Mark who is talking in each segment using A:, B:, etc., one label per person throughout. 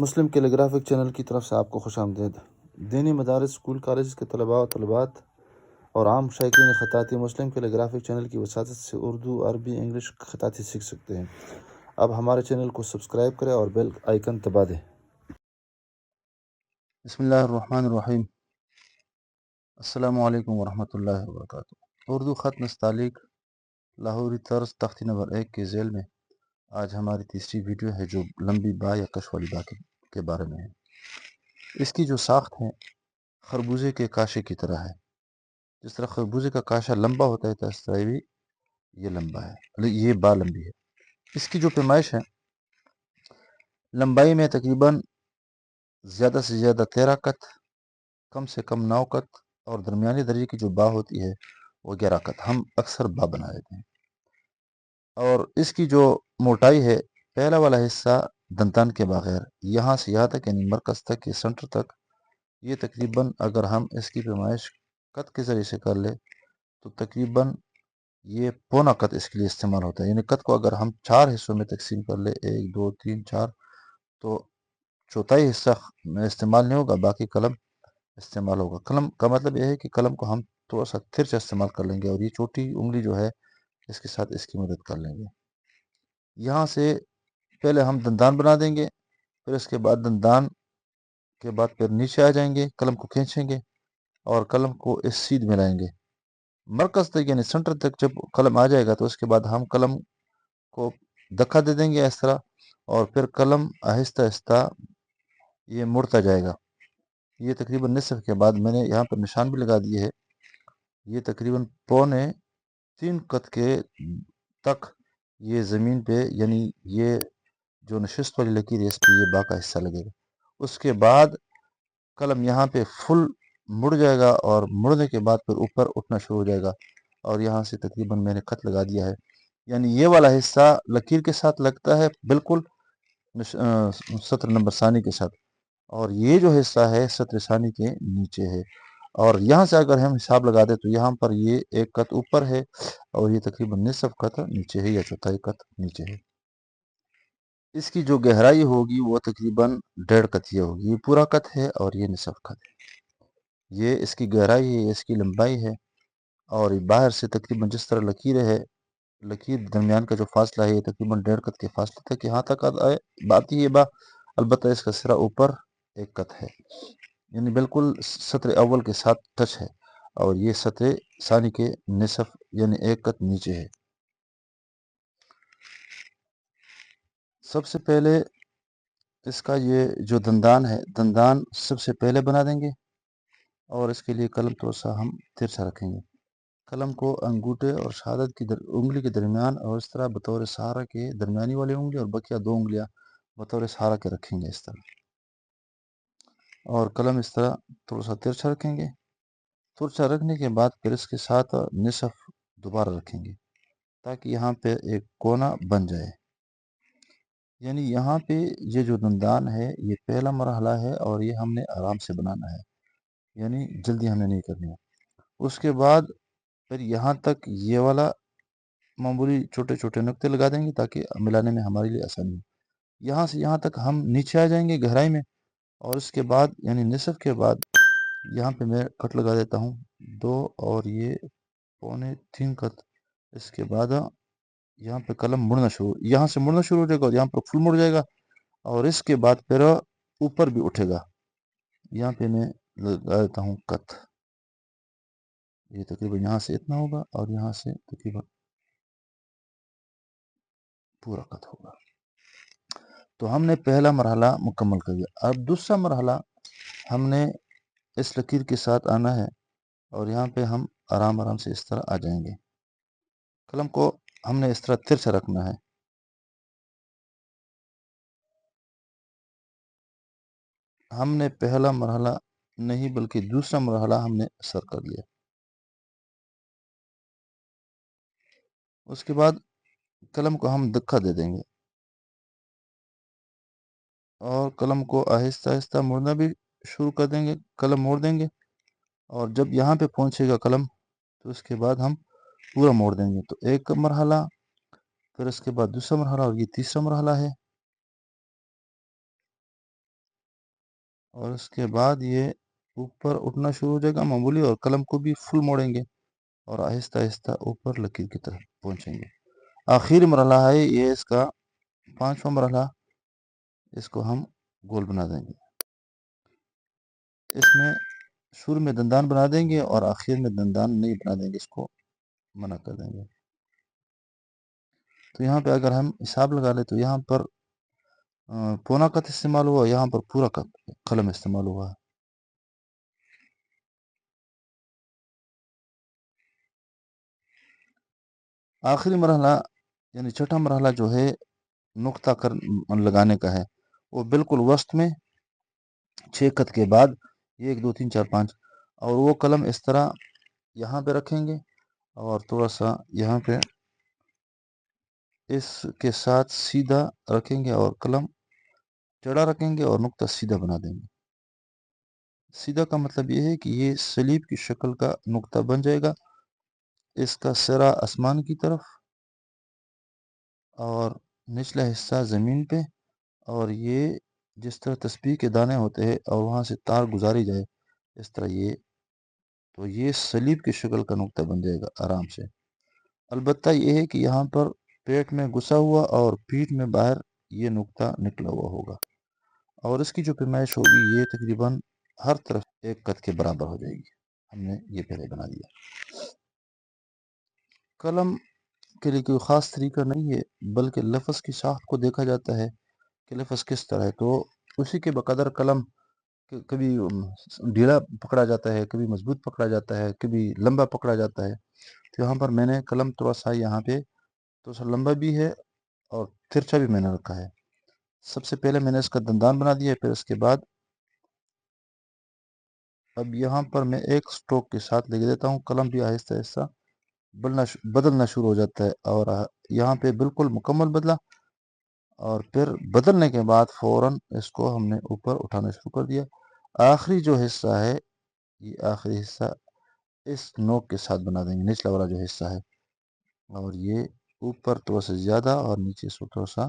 A: مسلم کیلیگرافک channel کی طرف سے آپ کو خوش آمدید۔ دینی مدارس، اسکول، کالج کے طلباء و طالبات اور عام شائقین خطاطی مسلم کیلیگرافک چینل کی وساطت سے اردو، عربی، انگلش خطاطی سیکھ سکتے ہیں۔ اب ہمارے چینل کو سبسکرائب کریں اور بیل آئیکن دبا دیں۔
B: بسم اللہ الرحمن الرحیم۔ السلام علیکم ورحمۃ اللہ وبرکاتہ۔ اردو خط نستعلیق لاہوری طرز تختی نمبر 1 کے ذیل میں آج ہماری تیسری ویڈیو ہے جو لمبی با یا کش والی با کے بارے میں ہے۔ اس کی جو ساخت ہے خربوزے کے کاشے کی طرح ہے۔ جس طرح خربوزے کا کاشا لمبا ہوتا ہے اس طرح بھی یہ لمبا ہے، یہ با لمبی ہے۔ اس کی جو پیمائش ہے لمبائی میں تقریباً زیادہ سے زیادہ 13 قط، کم سے کم 9 قط، اور درمیانی درجے کی جو با ہوتی ہے وہ 11 قط۔ ہم اکثر با بنا دیتے ہیں۔ اور اس کی جو موٹائی ہے، پہلا والا حصہ دندان کے بغیر یہاں سے یہاں تک یعنی مرکز تک یا سنٹر تک، یہ تقریباً اگر ہم اس کی پیمائش قط کے ذریعے سے کر لے تو تقریباً یہ پونا قط اس کے لیے استعمال ہوتا ہے۔ یعنی قط کو اگر ہم 4 حصوں میں تقسیم کر لے، 1 2 3 4، تو چوتھائی حصہ میں استعمال نہیں ہوگا، باقی قلم استعمال ہوگا۔ قلم کا مطلب یہ ہے کہ قلم کو ہم تھوڑا سا ترچا استعمال کر لیں گے اور یہ چھوٹی انگلی جو ہے اس کے ساتھ اس کی مدد کر لیں گے۔ یہاں سے پہلے ہم دندان بنا دیں گے، پھر اس کے بعد دندان کے بعد پھر نیچے آ جائیں گے، قلم کو کھینچیں گے اور قلم کو اس سیدھ میں لائیں گے مرکز تک یعنی سنٹر تک۔ جب قلم آ جائے گا تو اس کے بعد ہم قلم کو دھکا دے دیں گے اس طرح، اور پھر قلم آہستہ آہستہ یہ مڑتا جائے گا۔ یہ تقریباً نصف کے بعد میں نے یہاں پر نشان بھی لگا دیے ہے، یہ تقریباً 2.25 قط کے تک یہ زمین پہ یعنی یہ جو نشست والی لکیر ہے اس پہ یہ با کا حصہ لگے گا۔ اس کے بعد قلم یہاں پہ فل مڑ جائے گا اور مڑنے کے بعد پھر اوپر اٹھنا شروع ہو جائے گا، اور یہاں سے تقریباً میں نے خط لگا دیا ہے۔ یعنی یہ والا حصہ لکیر کے ساتھ لگتا ہے بالکل سطر نمبر ثانی کے ساتھ، اور یہ جو حصہ ہے سطر ثانی کے نیچے ہے۔ اور یہاں سے اگر ہم حساب لگا دیں تو یہاں پر یہ 1 قط اوپر ہے اور یہ تقریباً نصف قط نیچے ہے یا چوتھائی قط نیچے ہے۔ اس کی جو گہرائی ہوگی وہ تقریباً 1.5 قط یہ ہوگی۔ یہ پورا قط ہے اور یہ نصف قط ہے۔ یہ اس کی گہرائی ہے، اس کی لمبائی ہے، اور باہر سے تقریباً جس طرح لکیر ہے، لکیر درمیان کا جو فاصلہ ہے یہ تقریباً 1.5 قط کے فاصلے تک یہاں تک آتی ہے با، البتہ اس کا سرا اوپر 1 قط ہے، یعنی بالکل سطر اول کے ساتھ ٹچ ہے، اور یہ سطر ثانی کے نصف یعنی 1 قط نیچے ہے۔ سب سے پہلے اس کا یہ جو دندان ہے، دندان سب سے پہلے بنا دیں گے، اور اس کے لیے قلم تھوڑا سا ہم ترچھا رکھیں گے۔ قلم کو انگوٹھے اور شہادت کی انگلی کے درمیان اور اس طرح بطور سہارا کے درمیانی والی انگلی اور بقیہ 2 انگلیاں بطور سہارا کے رکھیں گے اس طرح، اور قلم اس طرح تھوڑا سا ترچھا رکھیں گے۔ ترچھا رکھنے کے بعد پھر اس کے ساتھ نصف دوبارہ رکھیں گے تاکہ یہاں پہ ایک کونا بن جائے۔ یعنی یہاں پہ یہ جو دندان ہے یہ پہلا مرحلہ ہے اور یہ ہم نے آرام سے بنانا ہے، یعنی جلدی ہمیں نہیں کرنی ہے۔ اس کے بعد پھر یہاں تک یہ والا معمولی چھوٹے چھوٹے نقطے لگا دیں گے تاکہ ملانے میں ہمارے لیے آسانی ہو۔ یہاں سے یہاں تک ہم نیچے آ جائیں گے گہرائی میں، اور اس کے بعد یعنی نصف کے بعد یہاں پہ میں کٹ لگا دیتا ہوں 2، اور یہ 2.25 قط۔ اس کے بعد یہاں پہ قلم مڑنا شروع، یہاں سے مڑنا شروع ہو جائے گا اور یہاں پر فل مڑ جائے گا، اور اس کے بعد پھر اوپر بھی اٹھے گا۔ یہاں پہ میں لگا دیتا ہوں قط، یہ تقریباً یہاں سے اتنا ہوگا اور یہاں سے تقریباً پورا قط ہوگا۔ تو ہم نے پہلا مرحلہ مکمل کر دیا۔ اب دوسرا مرحلہ ہم نے اس لکیر کے ساتھ آنا ہے، اور یہاں پہ ہم آرام آرام سے اس طرح آ جائیں گے۔ قلم کو ہم نے اس طرح ترچھا رکھنا ہے۔ ہم نے پہلا مرحلہ نہیں بلکہ دوسرا مرحلہ ہم نے سر کر لیا۔ اس کے بعد قلم کو ہم دھکا دے دیں گے اور قلم کو آہستہ آہستہ مڑنا بھی شروع کر دیں گے، قلم موڑ دیں گے، اور جب یہاں پہ پہنچے گا قلم تو اس کے بعد ہم پورا موڑ دیں گے۔ تو ایک مرحلہ، پھر اس کے بعد دوسرا مرحلہ، اور یہ تیسرا مرحلہ ہے۔ اور اس کے بعد یہ اوپر اٹھنا شروع ہو جائے گا معمولی، اور قلم کو بھی فل موڑیں گے اور آہستہ آہستہ اوپر لکیر کی طرف پہنچیں گے۔ آخری مرحلہ ہے یہ اس کا 5واں مرحلہ، اس کو ہم گول بنا دیں گے۔ اس میں شروع میں دندان بنا دیں گے اور آخر میں دندان نہیں بنا دیں گے، اس کو منع کر دیں گے۔ تو یہاں پہ اگر ہم حساب لگا لیں تو یہاں پر پونا قط استعمال ہوا، یہاں پر پورا قلم استعمال ہوا ہے۔ آخری مرحلہ یعنی چھٹا مرحلہ جو ہے نقطہ لگانے کا ہے، وہ بالکل وسط میں 6 خط کے بعد 1 2 3 4 5، اور وہ قلم اس طرح یہاں پہ رکھیں گے اور تھوڑا سا یہاں پہ اس کے ساتھ سیدھا رکھیں گے اور قلم چڑھا رکھیں گے اور نقطہ سیدھا بنا دیں گے۔ سیدھا کا مطلب یہ ہے کہ یہ سلیب کی شکل کا نقطہ بن جائے گا، اس کا سرا آسمان کی طرف اور نچلا حصہ زمین پہ، اور یہ جس طرح تسبیح کے دانے ہوتے ہیں اور وہاں سے تار گزاری جائے اس طرح یہ سلیب کی شکل کا نقطہ بن جائے گا آرام سے۔ البتہ یہ ہے کہ یہاں پر پیٹ میں گھسا ہوا اور پیٹھ میں باہر یہ نقطہ نکلا ہوا ہوگا، اور اس کی جو پیمائش ہوگی یہ تقریباً ہر طرف 1 قط کے برابر ہو جائے گی۔ ہم نے یہ پہلے بنا دیا۔ قلم کے لیے کوئی خاص طریقہ نہیں ہے، بلکہ لفظ کی ساخت کو دیکھا جاتا ہے کہ لفظ کس طرح ہے، تو اسی کے بقدر قلم کبھی ڈھیلا پکڑا جاتا ہے، کبھی مضبوط پکڑا جاتا ہے، کبھی لمبا پکڑا جاتا ہے۔ تو یہاں پر میں نے قلم تھوڑا سا یہاں پہ تھوڑا سا لمبا بھی ہے اور ترچھا بھی میں نے رکھا ہے۔ سب سے پہلے میں نے اس کا دندان بنا دیا ہے، پھر اس کے بعد اب یہاں پر میں ایک سٹروک کے ساتھ لکھ دیتا ہوں، قلم بھی آہستہ آہستہ بدلنا شروع ہو جاتا ہے، اور یہاں پہ بالکل مکمل بدلا، اور پھر بدلنے کے بعد فوراً اس کو ہم نے اوپر اٹھانا شروع کر دیا۔ آخری جو حصہ ہے یہ آخری حصہ اس نوک کے ساتھ بنا دیں گے، نچلا والا جو حصہ ہے، اور یہ اوپر تھوڑا سا زیادہ اور نیچے سے تھوڑا سا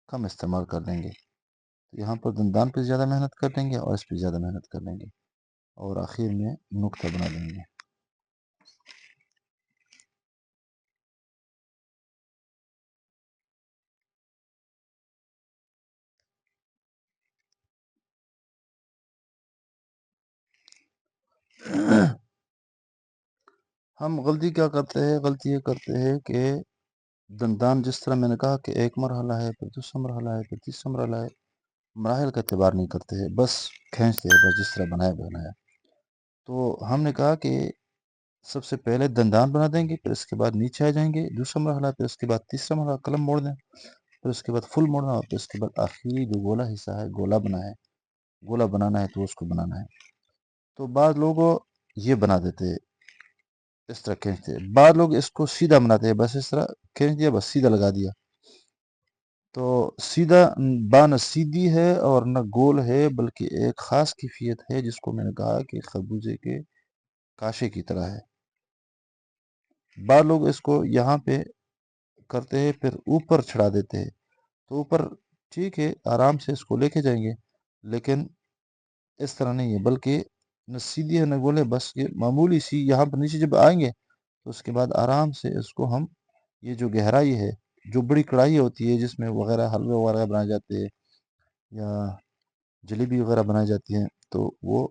B: کم استعمال کر دیں گے۔ یہاں پر دندان پہ زیادہ محنت کر دیں گے اور اس پہ زیادہ محنت کر دیں گے، اور آخر میں نقطہ بنا دیں گے۔ ہم غلطی کیا کرتے ہیں؟ غلطی یہ کرتے ہیں کہ دندان جس طرح میں نے کہا کہ 1 مرحلہ ہے، پھر دوسرا مرحلہ ہے، پھر تیسرا مرحلہ ہے، مراحل کا اعتبار نہیں کرتے ہیں، بس کھینچتے ہیں، بس جس طرح بنایا۔ تو ہم نے کہا کہ سب سے پہلے دندان بنا دیں گے، پھر اس کے بعد نیچے آ جائیں گے، دوسرا مرحلہ، پھر اس کے بعد تیسرا مرحلہ، قلم موڑ دیں، پھر اس کے بعد فل موڑنا، اور پھر اس کے بعد آخری جو گولا حصہ ہے، گولا بنانا ہے تو اس کو بنانا ہے۔ تو بعض لوگ یہ بنا دیتے اس طرح کھینچتے، بعض لوگ اس کو سیدھا بناتے ہیں، بس اس طرح کھینچ دیا، بس سیدھا لگا دیا۔ تو سیدھا نہ سیدھی ہے اور نہ گول ہے، بلکہ ایک خاص کیفیت ہے جس کو میں نے کہا کہ خربوزے کے کاشے کی طرح ہے۔ بعض لوگ اس کو یہاں پہ کرتے ہیں، پھر اوپر چڑھا دیتے ہیں، تو اوپر ٹھیک ہے، آرام سے اس کو لے کے جائیں گے، لیکن اس طرح نہیں ہے، بلکہ نہ سیدھی ہے نہ گول ہے، بس یہ معمولی سی یہاں پر نیچے جب آئیں گے تو اس کے بعد آرام سے اس کو ہم یہ جو گہرائی ہے، جو بڑی کڑھائی ہوتی ہے جس میں وغیرہ حلوے وغیرہ بنائے جاتے ہیں یا جلیبی وغیرہ بنائی جاتی ہیں، تو وہ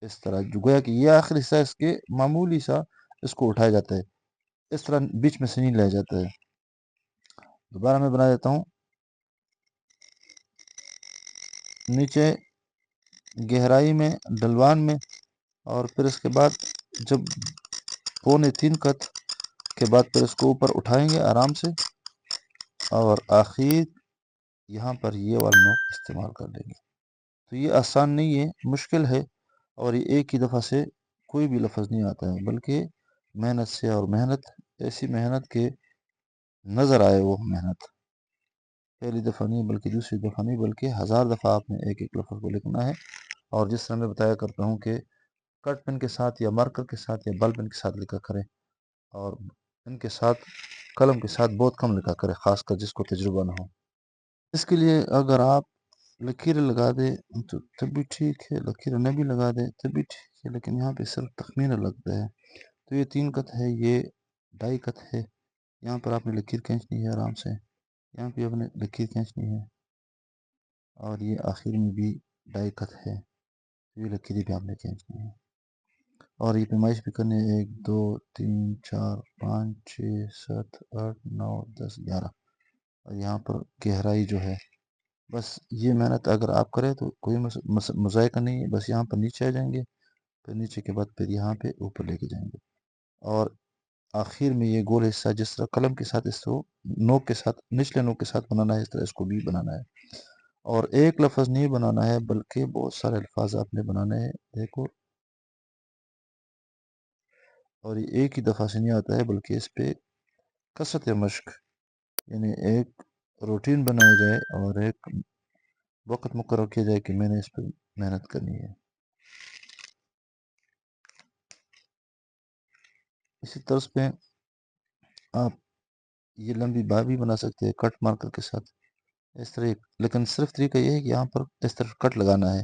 B: اس طرح جو گویا کہ یہ آخری حصہ اس کے معمولی سا اس کو اٹھایا جاتا ہے، اس طرح بیچ میں سے نہیں لیا جاتا ہے۔ دوبارہ میں بنا دیتا ہوں، نیچے گہرائی میں ڈلوان میں، اور پھر اس کے بعد جب 2.25 قط کے بعد پھر اس کو اوپر اٹھائیں گے آرام سے، اور آخر یہاں پر یہ والا نوک استعمال کر لیں گے۔ تو یہ آسان نہیں ہے، مشکل ہے، اور یہ ایک ہی دفعہ سے کوئی بھی لفظ نہیں آتا ہے، بلکہ محنت سے، اور محنت ایسی محنت کے نظر آئے، وہ محنت پہلی دفعہ نہیں، بلکہ دوسری دفعہ نہیں، بلکہ 1000 دفعہ آپ نے ایک ایک لفظ کو لکھنا ہے۔ اور جس طرح میں بتایا کرتا ہوں کہ کٹ پین کے ساتھ یا مارکر کے ساتھ یا بال پین کے ساتھ لکھا کریں، اور ان کے ساتھ قلم کے ساتھ بہت کم لکھا کریں، خاص کر جس کو تجربہ نہ ہو۔ اس کے لیے اگر آپ لکیریں لگا دے تو تب بھی ٹھیک ہے، لکیریں نہ بھی لگا دے تب بھی ٹھیک ہے، لیکن یہاں پہ صرف تخمینہ لگتا ہے. تو یہ 3 قط ہے، یہ 2.5 قط ہے. یہاں پر آپ نے لکیر کھینچنی ہے آرام سے، یہاں پہ آپ نے لکیر کھینچنی ہے، اور یہ آخر میں بھی 2.5 قط ہے، یہ لکیریں بھی آپ نے کھینچنی ہے. اور یہ پیمائش بھی کرنے 1 2 3 4 5 6 7 8 9 10 11. اور یہاں پر گہرائی جو ہے، بس یہ محنت اگر آپ کریں تو کوئی مذائقہ نہیں ہے. بس یہاں پر نیچے آ جائیں گے، پھر نیچے کے بعد پھر یہاں پہ اوپر لے کے جائیں گے. اور آخر میں یہ گول حصہ جس طرح قلم کے ساتھ اس کو نوک کے ساتھ، نچلے نوک کے ساتھ بنانا ہے، اس طرح اس کو بھی بنانا ہے. اور ایک لفظ نہیں بنانا ہے بلکہ بہت سارے الفاظ آپ نے بنانے ہیں. دیکھو، اور یہ ایک ہی دفعہ سے نہیں آتا ہے بلکہ اس پہ کثرت مشق، یعنی ایک روٹین بنایا جائے اور ایک وقت مقرر کیا جائے کہ میں نے اس پہ محنت کرنی ہے. اسی طرز پہ آپ یہ لمبی با بھی بنا سکتے ہیں کٹ مارکر کے ساتھ اس طرح. لیکن صرف طریقہ یہ ہے کہ یہاں پر اس طرح کٹ لگانا ہے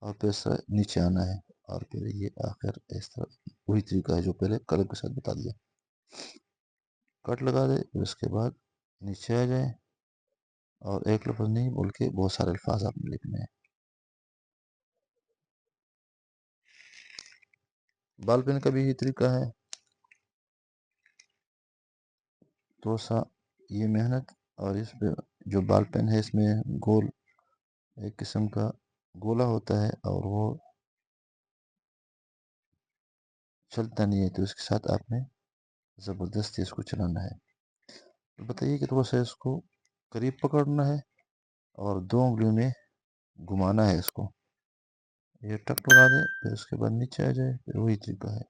B: اور پھر اس طرح نیچے آنا ہے، اور پھر یہ آخر اس طرح وہی طریقہ ہے جو پہلے قلم کے ساتھ بتا دیا. کٹ لگا دے، پھر اس کے بعد نیچے آ جائے، اور ایک لفظ نہیں بلکہ بہت سارے الفاظ آپ نے لکھنے ہیں. بال پین کا بھی یہ طریقہ ہے. تو سا یہ محنت، اور اس پہ جو بال پین ہے اس میں گول ایک قسم کا گولا ہوتا ہے اور وہ چلتا نہیں ہے، تو اس کے ساتھ آپ نے زبردستی اس کو چلانا ہے. بتائیے کہ تھوڑا سا اس کو قریب پکڑنا ہے اور 2 انگلیوں میں گھمانا ہے اس کو. یہ ٹک لگا دے، پھر اس کے بعد نیچے آ جائے، پھر وہی طریقہ ہے.